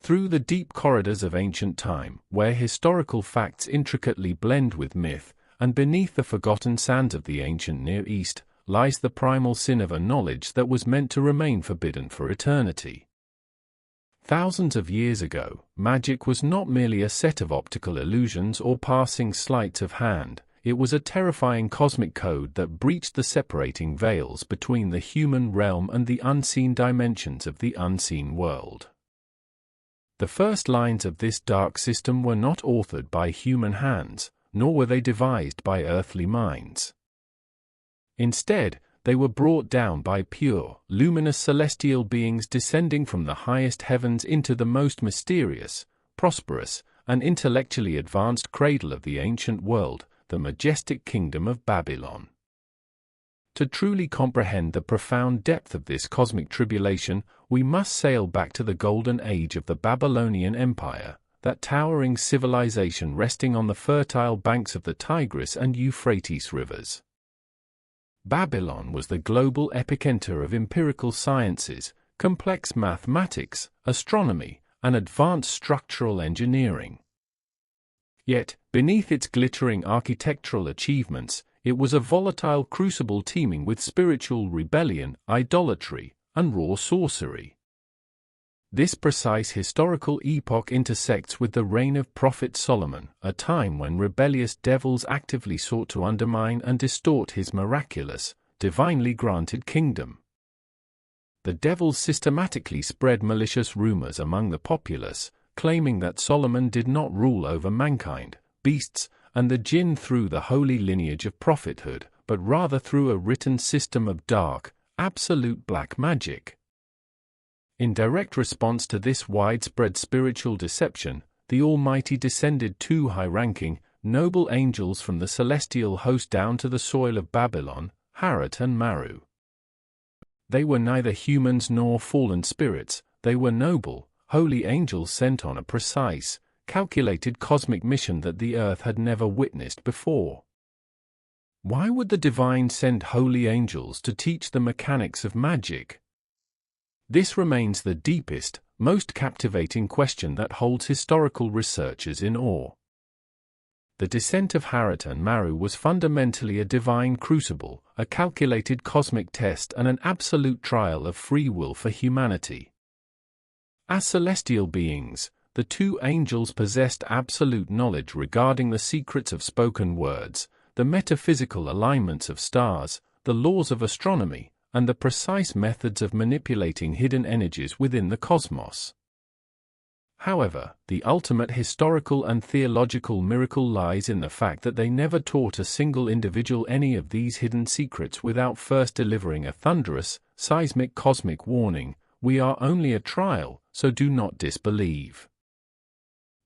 Through the deep corridors of ancient time, where historical facts intricately blend with myth, and beneath the forgotten sands of the ancient Near East, lies the primal sin of a knowledge that was meant to remain forbidden for eternity. Thousands of years ago, magic was not merely a set of optical illusions or passing sleights of hand. It was a terrifying cosmic code that breached the separating veils between the human realm and the unseen dimensions of the unseen world. The first lines of this dark system were not authored by human hands, nor were they devised by earthly minds. Instead, they were brought down by pure, luminous celestial beings descending from the highest heavens into the most mysterious, prosperous, and intellectually advanced cradle of the ancient world, the majestic kingdom of Babylon. To truly comprehend the profound depth of this cosmic tribulation, we must sail back to the golden age of the Babylonian Empire, that towering civilization resting on the fertile banks of the Tigris and Euphrates rivers. Babylon was the global epicenter of empirical sciences, complex mathematics, astronomy, and advanced structural engineering. Yet, beneath its glittering architectural achievements, it was a volatile crucible teeming with spiritual rebellion, idolatry, and raw sorcery. This precise historical epoch intersects with the reign of Prophet Solomon, a time when rebellious devils actively sought to undermine and distort his miraculous, divinely granted kingdom. The devils systematically spread malicious rumors among the populace, claiming that Solomon did not rule over mankind, beasts, and the jinn through the holy lineage of prophethood, but rather through a written system of dark, absolute black magic. In direct response to this widespread spiritual deception, the Almighty descended two high-ranking, noble angels from the celestial host down to the soil of Babylon, Harut and Marut. They were neither humans nor fallen spirits, they were noble, holy angels sent on a precise, calculated cosmic mission that the earth had never witnessed before. Why would the divine send holy angels to teach the mechanics of magic? This remains the deepest, most captivating question that holds historical researchers in awe. The descent of Harut and Marut was fundamentally a divine crucible, a calculated cosmic test and an absolute trial of free will for humanity. As celestial beings, the two angels possessed absolute knowledge regarding the secrets of spoken words, the metaphysical alignments of stars, the laws of astronomy, and the precise methods of manipulating hidden energies within the cosmos. However, the ultimate historical and theological miracle lies in the fact that they never taught a single individual any of these hidden secrets without first delivering a thunderous, seismic cosmic warning: "We are only a trial, so do not disbelieve."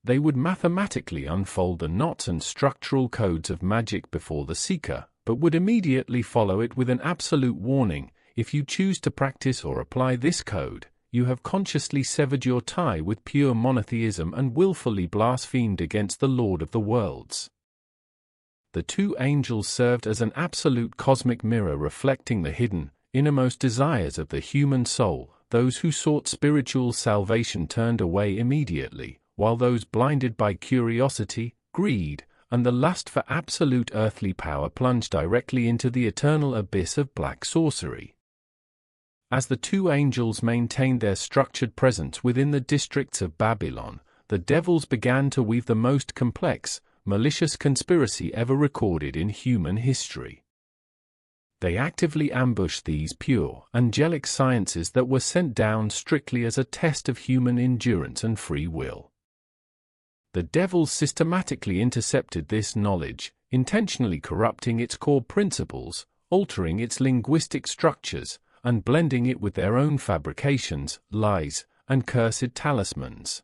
They would mathematically unfold the knots and structural codes of magic before the seeker, but would immediately follow it with an absolute warning: if you choose to practice or apply this code, you have consciously severed your tie with pure monotheism and willfully blasphemed against the Lord of the worlds. The two angels served as an absolute cosmic mirror reflecting the hidden, innermost desires of the human soul. Those who sought spiritual salvation turned away immediately, while those blinded by curiosity, greed, and the lust for absolute earthly power plunged directly into the eternal abyss of black sorcery. As the two angels maintained their structured presence within the districts of Babylon, the devils began to weave the most complex, malicious conspiracy ever recorded in human history. They actively ambushed these pure, angelic sciences that were sent down strictly as a test of human endurance and free will. The devils systematically intercepted this knowledge, intentionally corrupting its core principles, altering its linguistic structures, and blending it with their own fabrications, lies, and cursed talismans.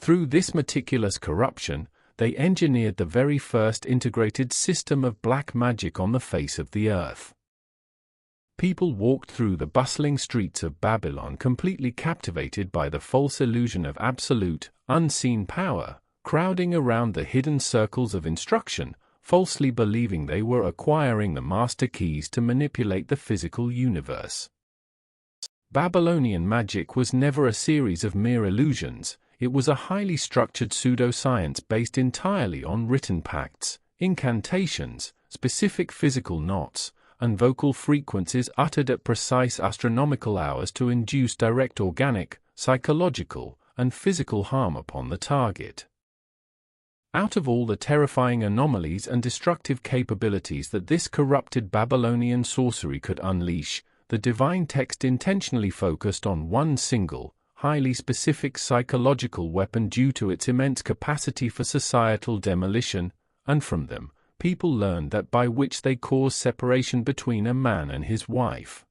Through this meticulous corruption, they engineered the very first integrated system of black magic on the face of the earth. People walked through the bustling streets of Babylon completely captivated by the false illusion of absolute, unseen power, crowding around the hidden circles of instruction, falsely believing they were acquiring the master keys to manipulate the physical universe. Babylonian magic was never a series of mere illusions. It was a highly structured pseudoscience based entirely on written pacts, incantations, specific physical knots, and vocal frequencies uttered at precise astronomical hours to induce direct organic, psychological, and physical harm upon the target. Out of all the terrifying anomalies and destructive capabilities that this corrupted Babylonian sorcery could unleash, the divine text intentionally focused on one single, highly specific psychological weapon due to its immense capacity for societal demolition, and from them, people learned that by which they cause separation between a man and his wife.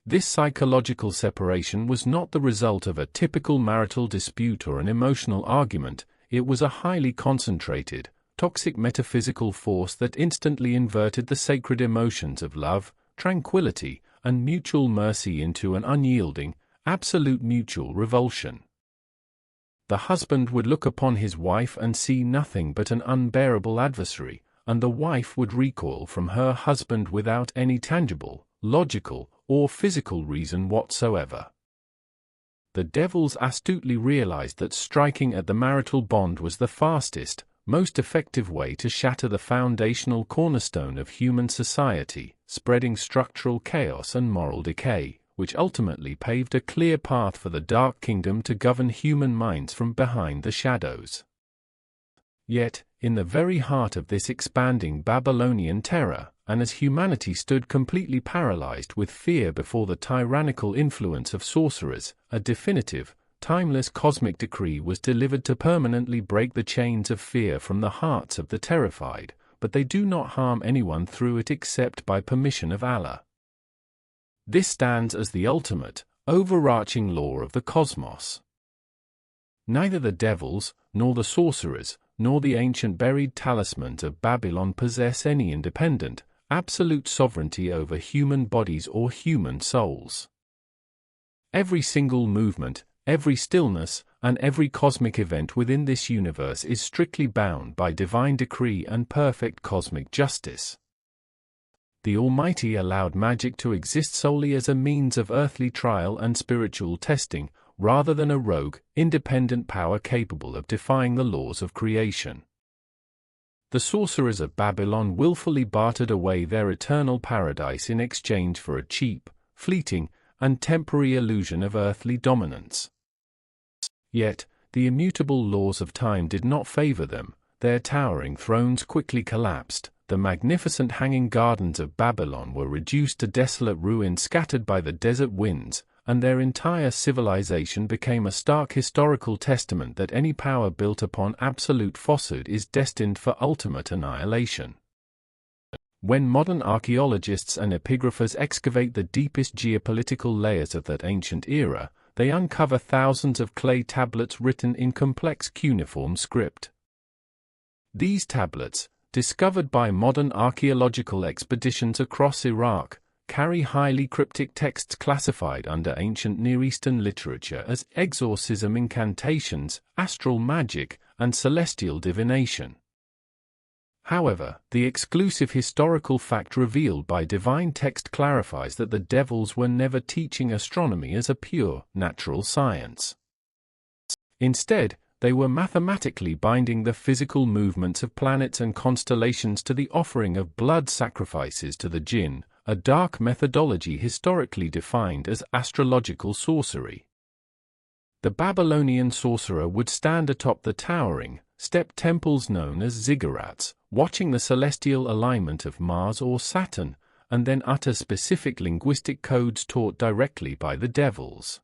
This psychological separation was not the result of a typical marital dispute or an emotional argument. It was a highly concentrated, toxic metaphysical force that instantly inverted the sacred emotions of love, tranquility, and mutual mercy into an unyielding, absolute mutual revulsion. The husband would look upon his wife and see nothing but an unbearable adversary, and the wife would recoil from her husband without any tangible, logical, or physical reason whatsoever. The devils astutely realized that striking at the marital bond was the fastest, most effective way to shatter the foundational cornerstone of human society, spreading structural chaos and moral decay, which ultimately paved a clear path for the Dark Kingdom to govern human minds from behind the shadows. Yet, in the very heart of this expanding Babylonian terror, and as humanity stood completely paralyzed with fear before the tyrannical influence of sorcerers, a definitive, timeless cosmic decree was delivered to permanently break the chains of fear from the hearts of the terrified, but they do not harm anyone through it except by permission of Allah. This stands as the ultimate, overarching law of the cosmos. Neither the devils, nor the sorcerers, nor the ancient buried talismans of Babylon possess any independent, absolute sovereignty over human bodies or human souls. Every single movement, every stillness, and every cosmic event within this universe is strictly bound by divine decree and perfect cosmic justice. The Almighty allowed magic to exist solely as a means of earthly trial and spiritual testing, rather than a rogue, independent power capable of defying the laws of creation. The sorcerers of Babylon willfully bartered away their eternal paradise in exchange for a cheap, fleeting, and temporary illusion of earthly dominance. Yet, the immutable laws of time did not favor them. Their towering thrones quickly collapsed, the magnificent hanging gardens of Babylon were reduced to desolate ruins scattered by the desert winds, and their entire civilization became a stark historical testament that any power built upon absolute falsehood is destined for ultimate annihilation. When modern archaeologists and epigraphers excavate the deepest geopolitical layers of that ancient era, they uncover thousands of clay tablets written in complex cuneiform script. These tablets, discovered by modern archaeological expeditions across Iraq, carry highly cryptic texts classified under ancient Near Eastern literature as exorcism incantations, astral magic, and celestial divination. However, the exclusive historical fact revealed by divine text clarifies that the devils were never teaching astronomy as a pure, natural science. Instead, they were mathematically binding the physical movements of planets and constellations to the offering of blood sacrifices to the jinn, a dark methodology historically defined as astrological sorcery. The Babylonian sorcerer would stand atop the towering, step temples known as ziggurats, watching the celestial alignment of Mars or Saturn, and then utter specific linguistic codes taught directly by the devils.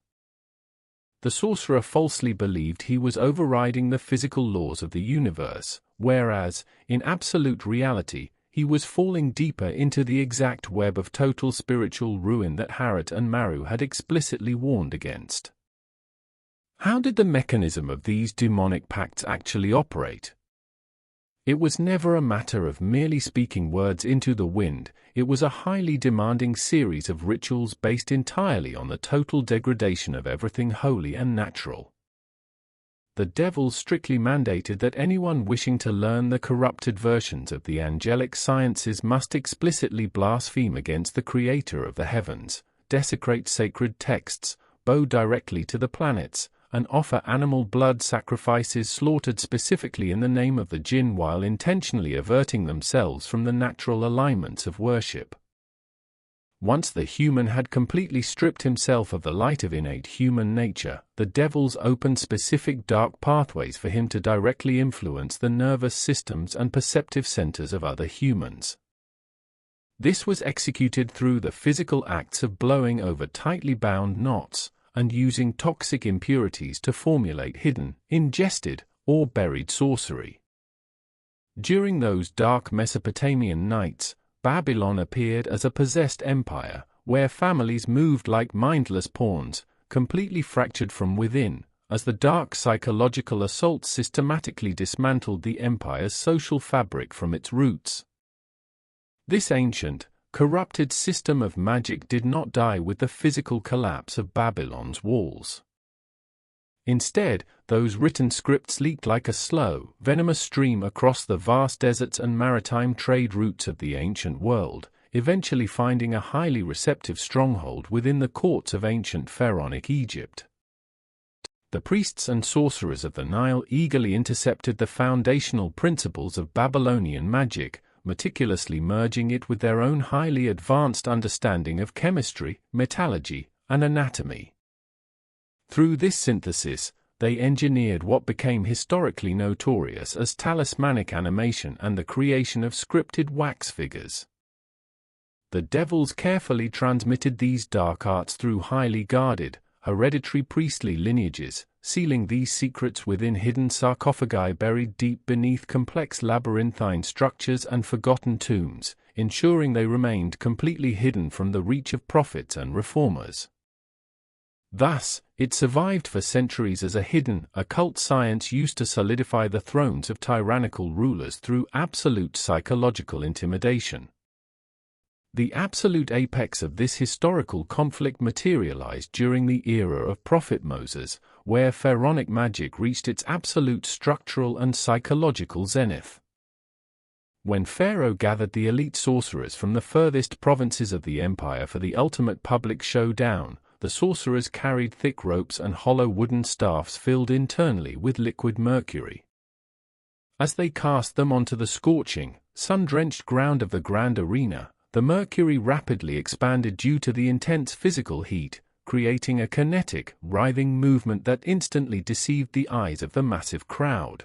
The sorcerer falsely believed he was overriding the physical laws of the universe, whereas, in absolute reality, he was falling deeper into the exact web of total spiritual ruin that Harut and Marut had explicitly warned against. How did the mechanism of these demonic pacts actually operate? It was never a matter of merely speaking words into the wind. It was a highly demanding series of rituals based entirely on the total degradation of everything holy and natural. The devils strictly mandated that anyone wishing to learn the corrupted versions of the angelic sciences must explicitly blaspheme against the Creator of the heavens, desecrate sacred texts, bow directly to the planets, and offer animal blood sacrifices slaughtered specifically in the name of the jinn while intentionally averting themselves from the natural alignments of worship. Once the human had completely stripped himself of the light of innate human nature, the devils opened specific dark pathways for him to directly influence the nervous systems and perceptive centers of other humans. This was executed through the physical acts of blowing over tightly bound knots, and using toxic impurities to formulate hidden, ingested, or buried sorcery. During those dark Mesopotamian nights, Babylon appeared as a possessed empire, where families moved like mindless pawns, completely fractured from within, as the dark psychological assaults systematically dismantled the empire's social fabric from its roots. This ancient, corrupted system of magic did not die with the physical collapse of Babylon's walls. Instead, those written scripts leaked like a slow, venomous stream across the vast deserts and maritime trade routes of the ancient world, eventually finding a highly receptive stronghold within the courts of ancient pharaonic Egypt. The priests and sorcerers of the Nile eagerly intercepted the foundational principles of Babylonian magic, meticulously merging it with their own highly advanced understanding of chemistry, metallurgy, and anatomy. Through this synthesis, they engineered what became historically notorious as talismanic animation and the creation of scripted wax figures. The devils carefully transmitted these dark arts through highly guarded, hereditary priestly lineages, sealing these secrets within hidden sarcophagi buried deep beneath complex labyrinthine structures and forgotten tombs, ensuring they remained completely hidden from the reach of prophets and reformers. Thus, it survived for centuries as a hidden, occult science used to solidify the thrones of tyrannical rulers through absolute psychological intimidation. The absolute apex of this historical conflict materialized during the era of Prophet Moses, where pharaonic magic reached its absolute structural and psychological zenith. When Pharaoh gathered the elite sorcerers from the furthest provinces of the empire for the ultimate public showdown, the sorcerers carried thick ropes and hollow wooden staffs filled internally with liquid mercury. As they cast them onto the scorching, sun-drenched ground of the grand arena, the mercury rapidly expanded due to the intense physical heat, creating a kinetic, writhing movement that instantly deceived the eyes of the massive crowd.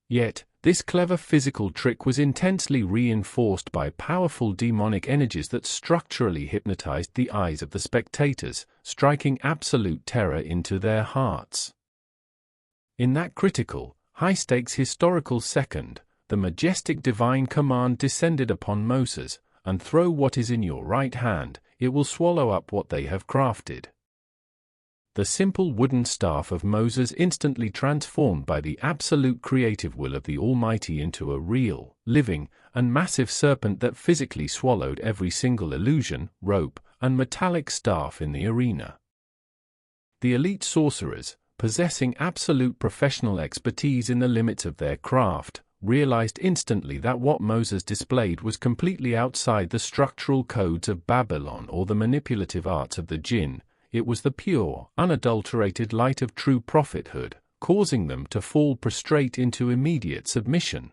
Yet, this clever physical trick was intensely reinforced by powerful demonic energies that structurally hypnotized the eyes of the spectators, striking absolute terror into their hearts. In that critical, high-stakes historical second, the majestic divine command descended upon Moses, "And throw what is in your right hand, it will swallow up what they have crafted." The simple wooden staff of Moses instantly transformed by the absolute creative will of the Almighty into a real, living, and massive serpent that physically swallowed every single illusion, rope, and metallic staff in the arena. The elite sorcerers, possessing absolute professional expertise in the limits of their craft, realized instantly that what Moses displayed was completely outside the structural codes of Babylon or the manipulative arts of the jinn. It was the pure, unadulterated light of true prophethood, causing them to fall prostrate into immediate submission.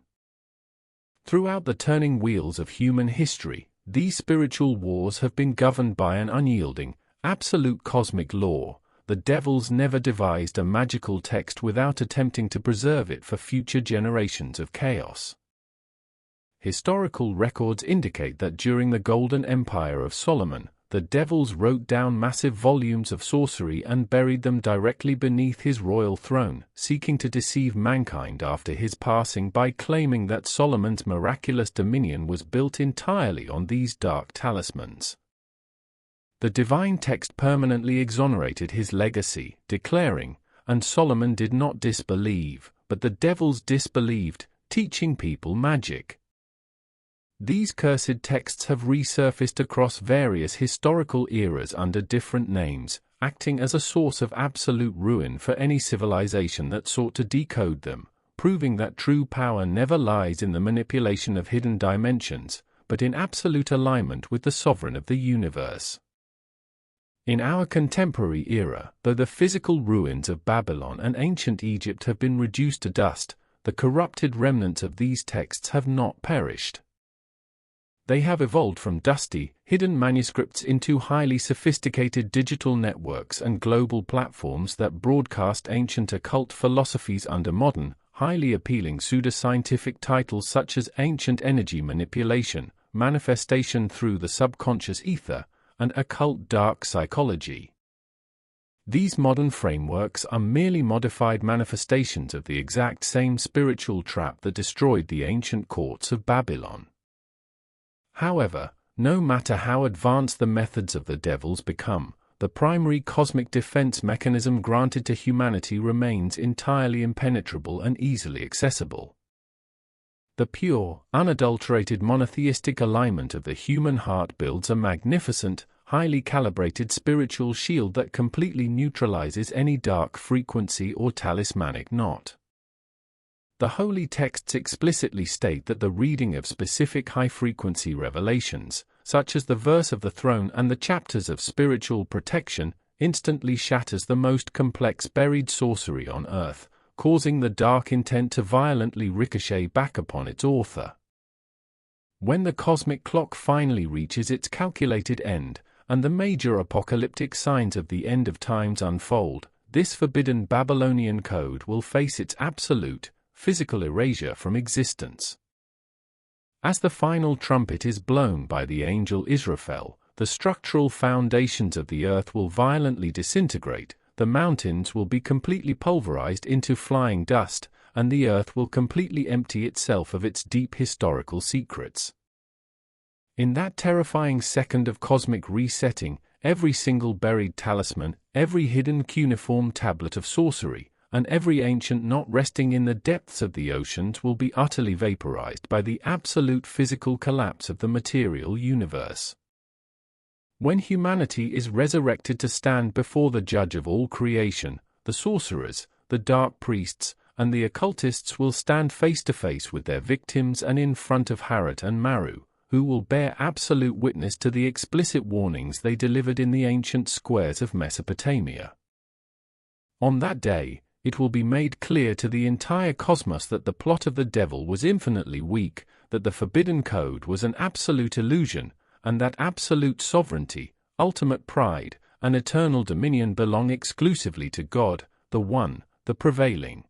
Throughout the turning wheels of human history, these spiritual wars have been governed by an unyielding, absolute cosmic law. The devils never devised a magical text without attempting to preserve it for future generations of chaos. Historical records indicate that during the Golden Empire of Solomon, the devils wrote down massive volumes of sorcery and buried them directly beneath his royal throne, seeking to deceive mankind after his passing by claiming that Solomon's miraculous dominion was built entirely on these dark talismans. The divine text permanently exonerated his legacy, declaring, "And Solomon did not disbelieve, but the devils disbelieved, teaching people magic." These cursed texts have resurfaced across various historical eras under different names, acting as a source of absolute ruin for any civilization that sought to decode them, proving that true power never lies in the manipulation of hidden dimensions, but in absolute alignment with the sovereign of the universe. In our contemporary era, though the physical ruins of Babylon and ancient Egypt have been reduced to dust, the corrupted remnants of these texts have not perished. They have evolved from dusty, hidden manuscripts into highly sophisticated digital networks and global platforms that broadcast ancient occult philosophies under modern, highly appealing pseudoscientific titles such as ancient energy manipulation, manifestation through the subconscious ether, and occult dark psychology. These modern frameworks are merely modified manifestations of the exact same spiritual trap that destroyed the ancient courts of Babylon. However, no matter how advanced the methods of the devils become, the primary cosmic defense mechanism granted to humanity remains entirely impenetrable and easily accessible. The pure, unadulterated monotheistic alignment of the human heart builds a magnificent, highly calibrated spiritual shield that completely neutralizes any dark frequency or talismanic knot. The holy texts explicitly state that the reading of specific high-frequency revelations, such as the verse of the throne and the chapters of spiritual protection, instantly shatters the most complex buried sorcery on earth, causing the dark intent to violently ricochet back upon its author. When the cosmic clock finally reaches its calculated end, and the major apocalyptic signs of the end of times unfold, this forbidden Babylonian code will face its absolute, physical erasure from existence. As the final trumpet is blown by the angel Israfel, the structural foundations of the earth will violently disintegrate, the mountains will be completely pulverized into flying dust, and the earth will completely empty itself of its deep historical secrets. In that terrifying second of cosmic resetting, every single buried talisman, every hidden cuneiform tablet of sorcery, and every ancient knot resting in the depths of the oceans will be utterly vaporized by the absolute physical collapse of the material universe. When humanity is resurrected to stand before the judge of all creation, the sorcerers, the dark priests, and the occultists will stand face to face with their victims and in front of Harut and Marut, who will bear absolute witness to the explicit warnings they delivered in the ancient squares of Mesopotamia. On that day, it will be made clear to the entire cosmos that the plot of the devil was infinitely weak, that the forbidden code was an absolute illusion, and that absolute sovereignty, ultimate pride, and eternal dominion belong exclusively to God, the One, the prevailing.